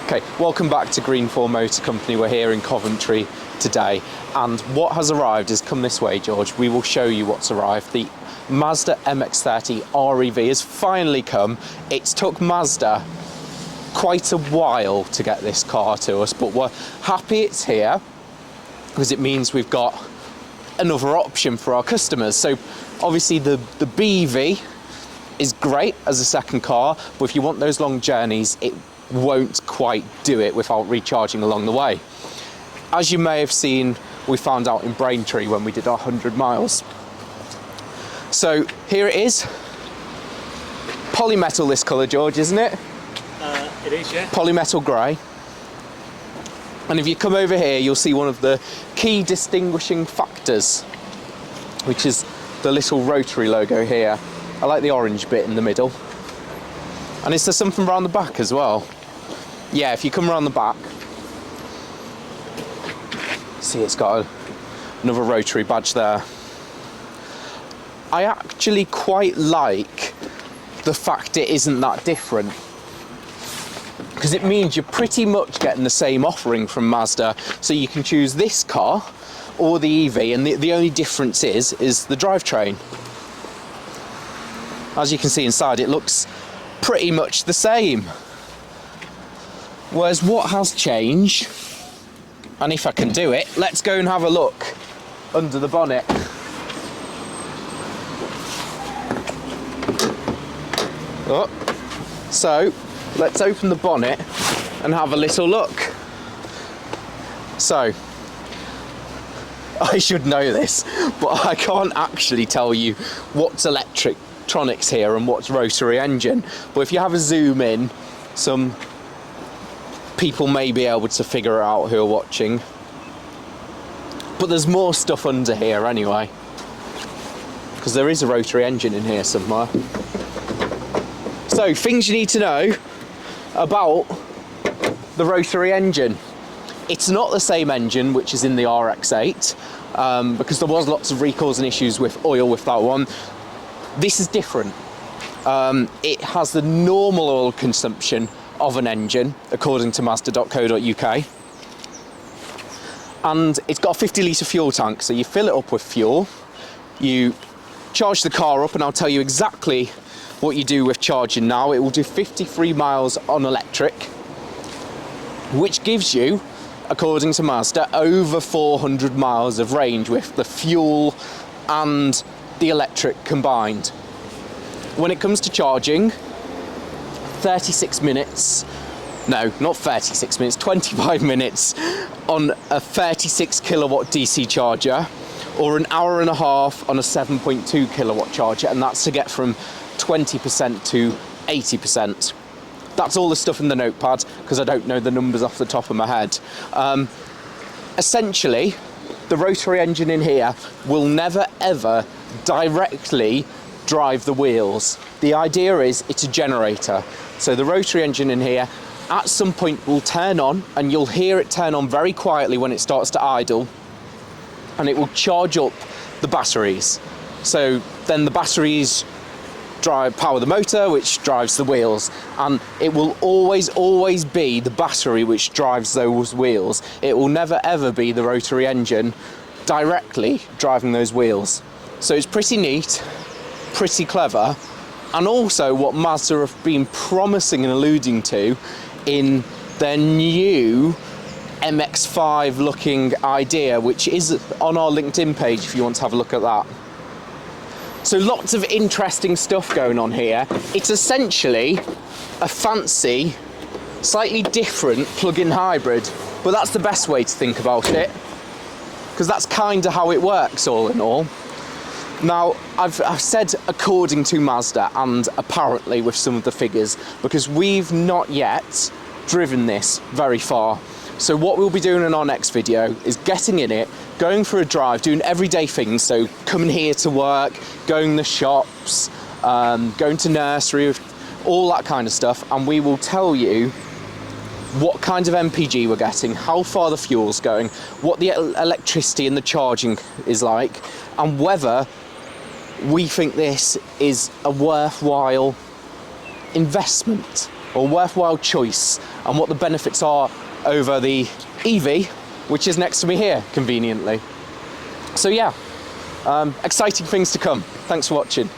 Okay, welcome back to Greenfall Motor Company. We're here in Coventry today, and what has arrived is, come this way, George, we will show you what's arrived. The Mazda MX-30 R-EV has finally come. It's took Mazda quite a while to get this car to us, but we're happy it's here because it means we've got another option for our customers. So obviously the BEV is great as a second car, but if you want those long journeys, it won't quite do it without recharging along the way. As you may have seen, we found out in Braintree when we did our 100 miles. So here it is. Polymetal this colour, George, isn't it? It is, yeah. Polymetal grey. And if you come over here, you'll see one of the key distinguishing factors, which is the little Rotary logo here. I like the orange bit in the middle. And is there something around the back as well? Yeah, if you come around the back, see it's got another Rotary badge there. I actually quite like the fact it isn't that different, because it means you're pretty much getting the same offering from Mazda. So you can choose this car or the EV, and the only difference is the drivetrain. As you can see inside, it looks pretty much the same. Whereas what has changed, and if I can do it, let's go and have a look under the bonnet. Oh. So let's open the bonnet and have a little look. So I should know this, but I can't actually tell you what's electronics here and what's Rotary Engine. But if you have a zoom in, some people may be able to figure it out who are watching. But there's more stuff under here anyway, because there is a Rotary Engine in here somewhere. So, things you need to know about the Rotary Engine. It's not the same engine which is in the RX-8, because there was lots of recalls and issues with oil with that one. This is different. It has the normal oil consumption of an engine, according to Mazda.co.uk. And it's got a 50 litre fuel tank, so you fill it up with fuel, you charge the car up, and I'll tell you exactly what you do with charging now. It will do 53 miles on electric, which gives you, according to Mazda, over 400 miles of range with the fuel and the electric combined. When it comes to charging, 36 minutes, no, not 36 minutes, 25 minutes on a 36 kilowatt DC charger, or an hour and a half on a 7.2 kilowatt charger, and that's to get from 20% to 80%. That's all the stuff in the notepad, because I don't know the numbers off the top of my head. Essentially, the Rotary Engine in here will never ever directly drive the wheels. The idea is it's a generator. So the Rotary Engine in here at some point will turn on, and you'll hear it turn on very quietly when it starts to idle, and it will charge up the batteries. So then the batteries power the motor, which drives the wheels, and it will always be the battery which drives those wheels. It will never ever be the Rotary Engine directly driving those wheels. So it's pretty neat, pretty clever, and also what Mazda have been promising and alluding to in their new MX-5 looking idea, which is on our LinkedIn page if you want to have a look at that. So lots of interesting stuff going on here. It's essentially a fancy, slightly different plug-in hybrid, but that's the best way to think about it, because that's kind of how it works all in all. Now, I've said according to Mazda, and apparently with some of the figures, because we've not yet driven this very far. So what we'll be doing in our next video is getting in it, going for a drive, doing everyday things, so coming here to work, going to the shops, going to nursery, all that kind of stuff, and we will tell you what kind of MPG we're getting, how far the fuel's going, what the electricity and the charging is like, and whether we think this is a worthwhile investment. or worthwhile choice, and what the benefits are over the EV, which is next to me here, conveniently. So yeah, exciting things to come. Thanks for watching.